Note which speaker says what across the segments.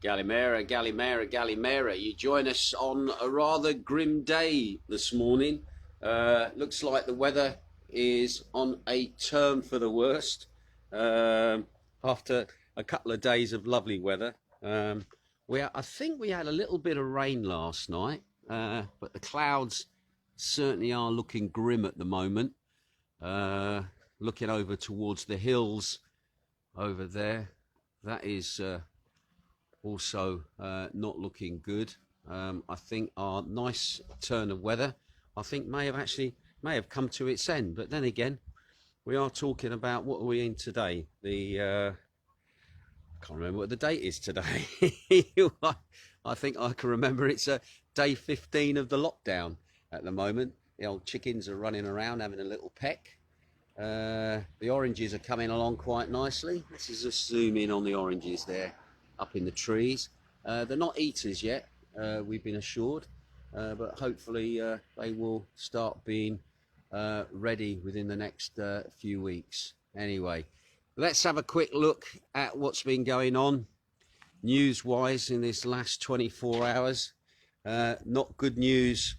Speaker 1: Galimera, Galimera, Galimera. You join us on a rather grim day this morning. Looks like the weather is on a turn for the worst. After a couple of days of lovely weather. I think we had a little bit of rain last night, but the clouds certainly are looking grim at the moment. Looking over towards the hills over there, that is also not looking good. I think our nice turn of weather, I think may have come to its end. But then again, we are talking about, what are we in today? I can't remember what the date is today. I think I can remember it's day 15 of the lockdown at the moment. The old chickens are running around having a little peck. The oranges are coming along quite nicely. Let's just zoom in on the oranges there up in the trees. They're not eaters yet, we've been assured, but hopefully they will start being ready within the next few weeks. Anyway, let's have a quick look at what's been going on news-wise in this last 24 hours. Not good news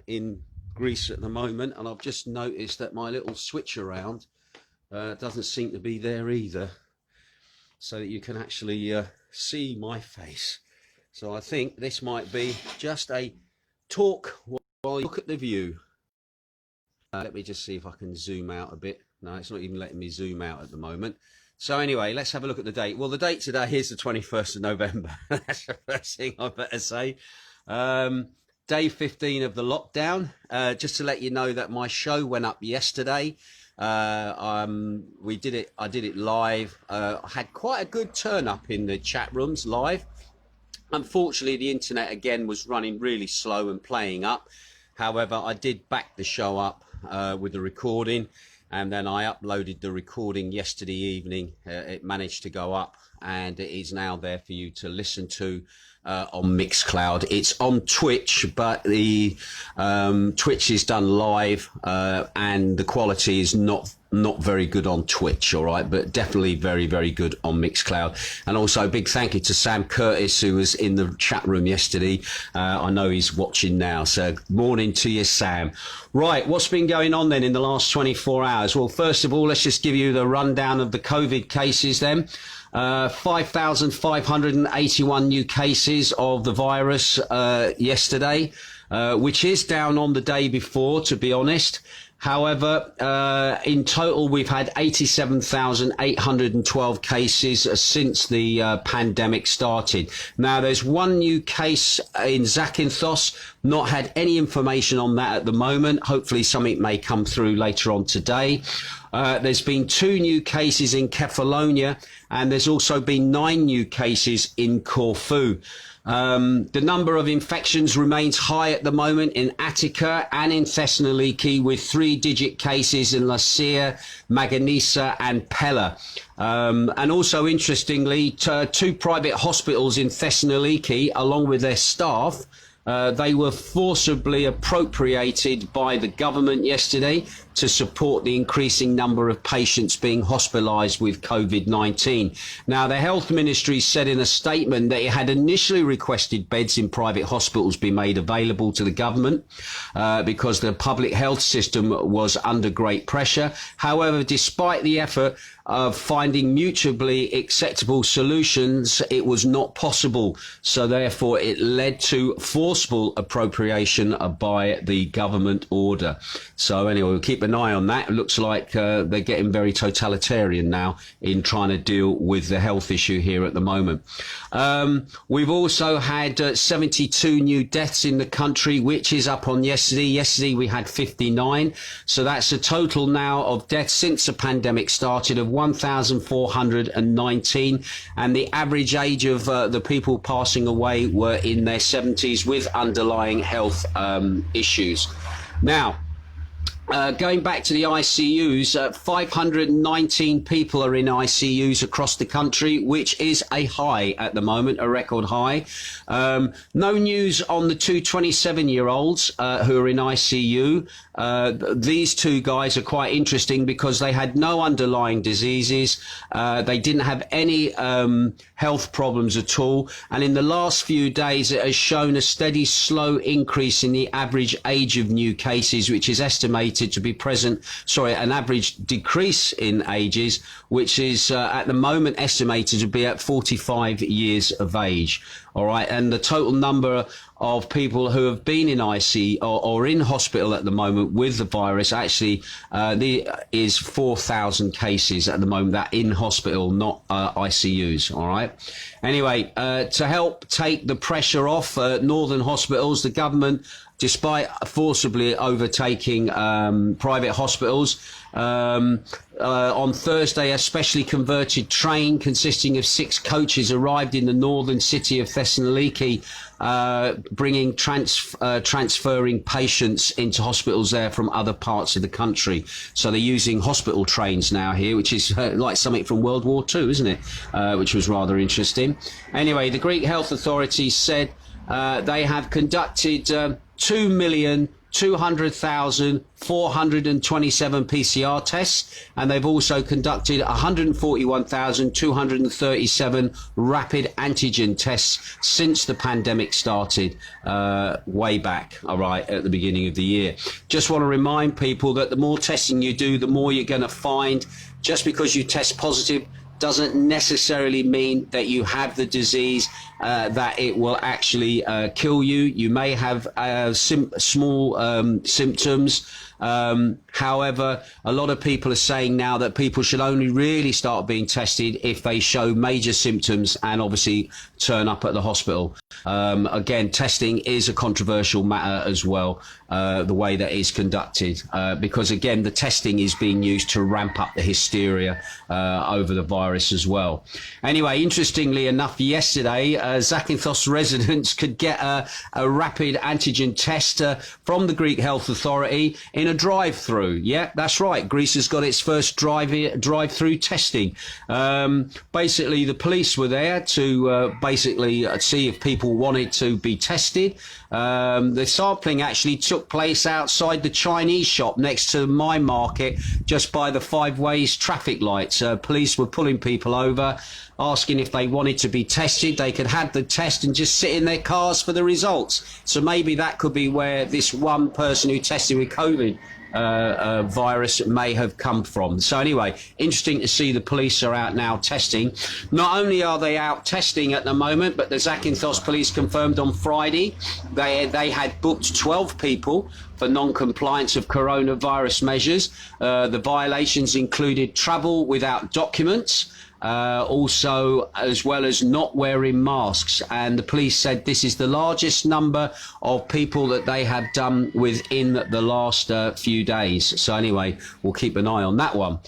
Speaker 1: in Greece at the moment, and I've just noticed that my little switch around doesn't seem to be there either, so that you can actually see my face. So I think this might be just a talk while you look at the view. Let me just see if I can zoom out a bit. No, it's not even letting me zoom out at the moment. So anyway, let's have a look at the date. Well, the date today is the 21st of November. That's the first thing I better say. Day 15 of the lockdown. Just to let you know that my show went up yesterday. I did it live. I had quite a good turn up in the chat rooms live. Unfortunately, the internet again was running really slow and playing up. However, I did back the show up with the recording, and then I uploaded the recording yesterday evening. It managed to go up, and it is now there for you to listen to on Mixcloud. It's on Twitch, but the Twitch is done live, and the quality is not very good on Twitch, all right, but definitely very, very good on Mixcloud. And also a big thank you to Sam Curtis, who was in the chat room yesterday. I know he's watching now, so morning to you, Sam. Right, what's been going on then in the last 24 hours? Well, first of all, let's just give you the rundown of the COVID cases then. 5,581 new cases of the virus yesterday, which is down on the day before, to be honest. However, in total, we've had 87,812 cases since the pandemic started. Now, there's one new case in Zakynthos. Not had any information on that at the moment. Hopefully something may come through later on today. There's been 2 new cases in Kefalonia, and there's also been 9 new cases in Corfu. The number of infections remains high at the moment in Attica and in Thessaloniki, with 3-digit cases in Lycia, Maganissa and Pella. And also, interestingly, 2 private hospitals in Thessaloniki, along with their staff, they were forcibly appropriated by the government yesterday to support the increasing number of patients being hospitalised with COVID-19. Now, the health ministry said in a statement that it had initially requested beds in private hospitals be made available to the government because the public health system was under great pressure. However, despite the effort of finding mutually acceptable solutions, it was not possible. So therefore, it led to forcible appropriation by the government order. So anyway, we'll keep an eye on that. It looks like they're getting very totalitarian now in trying to deal with the health issue here at the moment. We've also had 72 new deaths in the country, which is up on yesterday. Yesterday we had 59. So that's a total now of deaths since the pandemic started of 1,419. And the average age of the people passing away were in their 70s with underlying health issues. Now, Going back to the ICUs, 519 people are in ICUs across the country, which is a high at the moment, a record high. No news on the two 27-year-olds who are in ICU. These two guys are quite interesting because they had no underlying diseases. They didn't have any health problems at all. And in the last few days, it has shown a steady, slow increase in the average age of new cases, which is estimated to be an average decrease in ages, which is at the moment estimated to be at 45 years of age. All right. And the total number of people who have been in IC or in hospital at the moment with the virus actually is 4,000 cases at the moment that in hospital, not ICUs. All right. Anyway, to help take the pressure off northern hospitals, the government, despite forcibly overtaking private hospitals, on Thursday, a specially converted train consisting of 6 coaches arrived in the northern city of Thessaloniki, bringing transferring patients into hospitals there from other parts of the country. So they're using hospital trains now here, which is like something from World War II, isn't it? Which was rather interesting. Anyway, the Greek health authorities said they have conducted 2,200,427 PCR tests, and they've also conducted 141,237 rapid antigen tests since the pandemic started way back, all right, at the beginning of the year. Just want to remind people that the more testing you do, the more you're going to find. Just because you test positive doesn't necessarily mean that you have the disease, that it will actually kill you. You may have small symptoms. However, a lot of people are saying now that people should only really start being tested if they show major symptoms and obviously turn up at the hospital. Again, testing is a controversial matter as well, the way that it's conducted, because again, the testing is being used to ramp up the hysteria over the virus as well. Anyway, interestingly enough, yesterday, Zakynthos residents could get a rapid antigen test from the Greek Health Authority in a drive-through. Yeah, that's right. Greece has got its first drive-through testing. Basically, the police were there to basically see if people wanted to be tested. The sampling actually took place outside the Chinese shop next to my market, just by the Five Ways traffic lights. Police were pulling people over, asking if they wanted to be tested. They could have the test and just sit in their cars for the results. So maybe that could be where this one person who tested with COVID virus may have come from. So anyway, interesting to see the police are out now testing. Not only are they out testing at the moment, but the Zakynthos Police confirmed on Friday they had booked 12 people for non-compliance of coronavirus measures. The violations included travel without documents, also as well as not wearing masks, and the police said this is the largest number of people that they have done within the last few days. So anyway, we'll keep an eye on that one.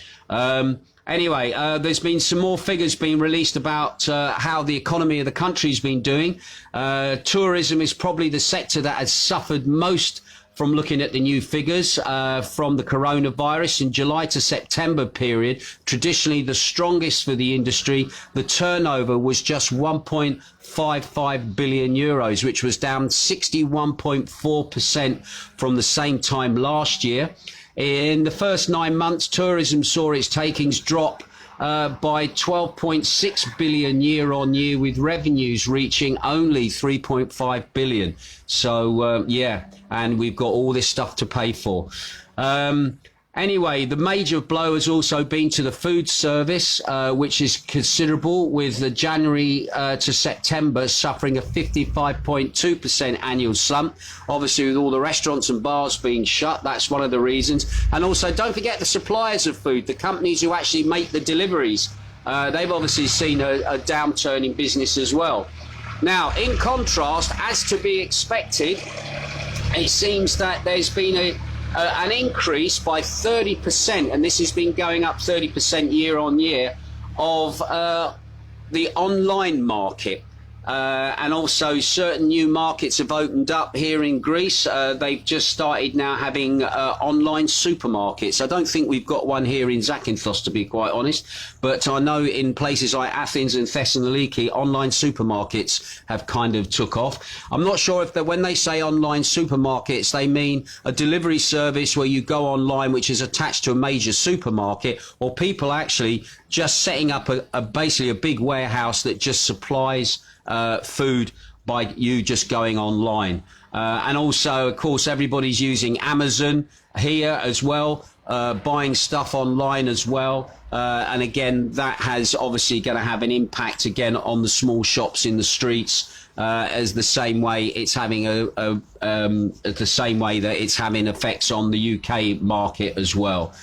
Speaker 1: Anyway, there's been some more figures being released about how the economy of the country's been doing. Tourism is probably the sector that has suffered most from looking at the new figures from the coronavirus. In July to September period, traditionally the strongest for the industry, the turnover was just 1.55 billion euros, which was down 61.4% from the same time last year. In the first 9 months, tourism saw its takings drop by 12.6 billion year on year, with revenues reaching only 3.5 billion. So yeah, and we've got all this stuff to pay for. Anyway, the major blow has also been to the food service, which is considerable, with the January to September suffering a 55.2% annual slump. Obviously, with all the restaurants and bars being shut, that's one of the reasons. And also, don't forget the suppliers of food, the companies who actually make the deliveries. They've obviously seen a downturn in business as well. Now, in contrast, as to be expected, it seems that there's been an increase by 30%, and this has been going up 30% year on year, of the online market. And also certain new markets have opened up here in Greece. They've just started now having online supermarkets. I don't think we've got one here in Zakynthos, to be quite honest, but I know in places like Athens and Thessaloniki, online supermarkets have kind of took off. I'm not sure if when they say online supermarkets, they mean a delivery service where you go online, which is attached to a major supermarket, or people actually just setting up basically a big warehouse that just supplies food by you just going online. And also, of course, everybody's using Amazon here as well, buying stuff online as well. And again, that has obviously going to have an impact again on the small shops in the streets, as the same way it's having the same way that it's having effects on the UK market as well.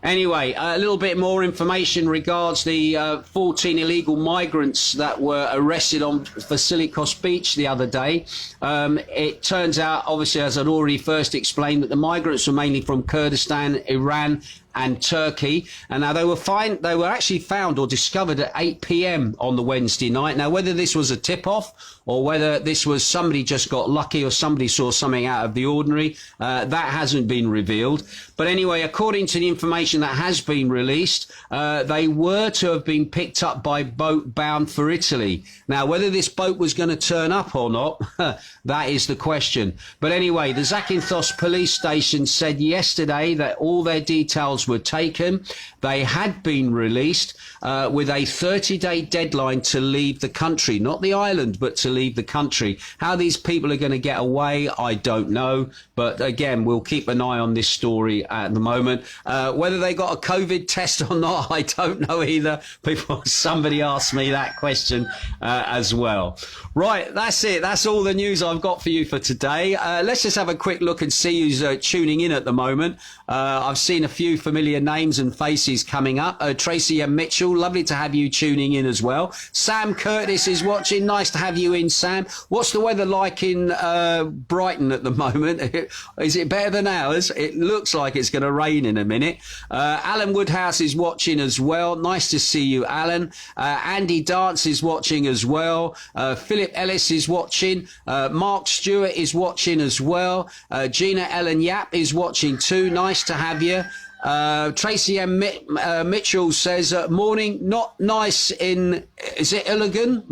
Speaker 1: Anyway, a little bit more information regards the 14 illegal migrants that were arrested on Forcibly beach the other day. It turns out, obviously, as I'd already first explained, that the migrants were mainly from Kurdistan, Iran and Turkey. And now they were actually found or discovered at 8 p.m. on the Wednesday night. Now, whether this was a tip-off or whether this was somebody just got lucky or somebody saw something out of the ordinary, that hasn't been revealed. But anyway, according to the information that has been released, they were to have been picked up by boat bound for Italy. Now, whether this boat was going to turn up or not, that is the question. But anyway, the Zakynthos Police station said yesterday that all their details were taken. They had been released with a 30-day deadline to leave the country, not the island, but to leave the country. How these people are going to get away, I don't know. But again, we'll keep an eye on this story at the moment. Whether they got a COVID test or not, I don't know either. Somebody asked me that question as well. Right, that's it. That's all the news I've got for you for today. Let's just have a quick look and see who's tuning in at the moment. I've seen a few familiar names and faces coming up. Tracy and Mitchell, lovely to have you tuning in as well. Sam Curtis is watching. Nice to have you in, Sam. What's the weather like in Brighton at the moment? Is it better than ours? It looks like it's going to rain in a minute. Alan Woodhouse is watching as well. Nice to see you, Alan. Andy Dance is watching as well. Philip Ellis is watching. Mark Stewart is watching as well. Gina Ellen Yap is watching too. Nice to have you. Tracy M. Mitchell says, morning, not nice in, is it Illigan?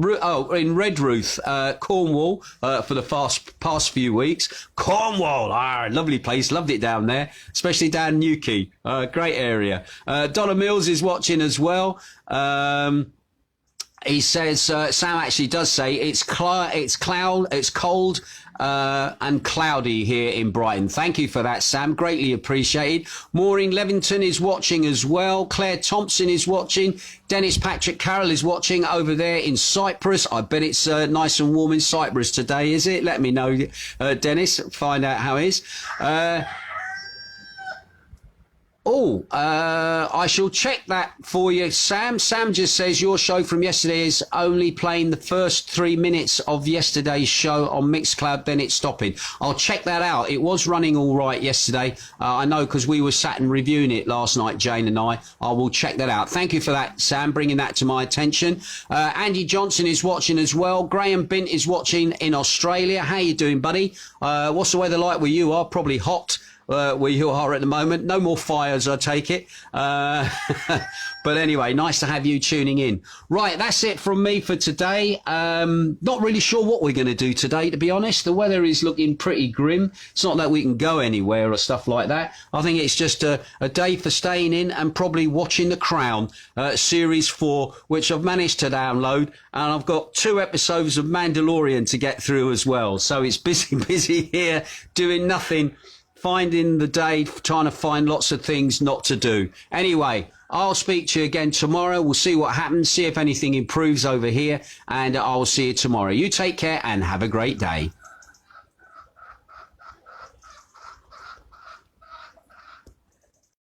Speaker 1: In Redruth, Cornwall, for the past few weeks. Cornwall, lovely place, loved it down there, especially down Newquay, great area. Donna Mills is watching as well. He says, Sam actually does say it's cold, and cloudy here in Brighton. Thank you for that, Sam. Greatly appreciated. Maureen Levington is watching as well. Claire Thompson is watching. Dennis Patrick Carroll is watching over there in Cyprus. I bet it's nice and warm in Cyprus today, is it? Let me know, Dennis. Find out how it is. I shall check that for you, Sam. Sam just says your show from yesterday is only playing the first 3 minutes of yesterday's show on Mixcloud, then it's stopping. I'll check that out. It was running all right yesterday. I know because we were sat and reviewing it last night, Jane and I. I will check that out. Thank you for that, Sam, bringing that to my attention. Andy Johnson is watching as well. Graham Bint is watching in Australia. How you doing, buddy? What's the weather like where you are? Probably hot. Where you are at the moment. No more fires, I take it. But anyway, nice to have you tuning in. Right, that's it from me for today. Not really sure what we're going to do today, to be honest. The weather is looking pretty grim. It's not that we can go anywhere or stuff like that. I think it's just a day for staying in and probably watching The Crown, Series 4, which I've managed to download. And I've got 2 episodes of Mandalorian to get through as well. So it's busy here, doing nothing. Finding the day, trying to find lots of things not to do. Anyway, I'll speak to you again tomorrow. We'll see what happens, see if anything improves over here, and I'll see you tomorrow. You take care and have a great day.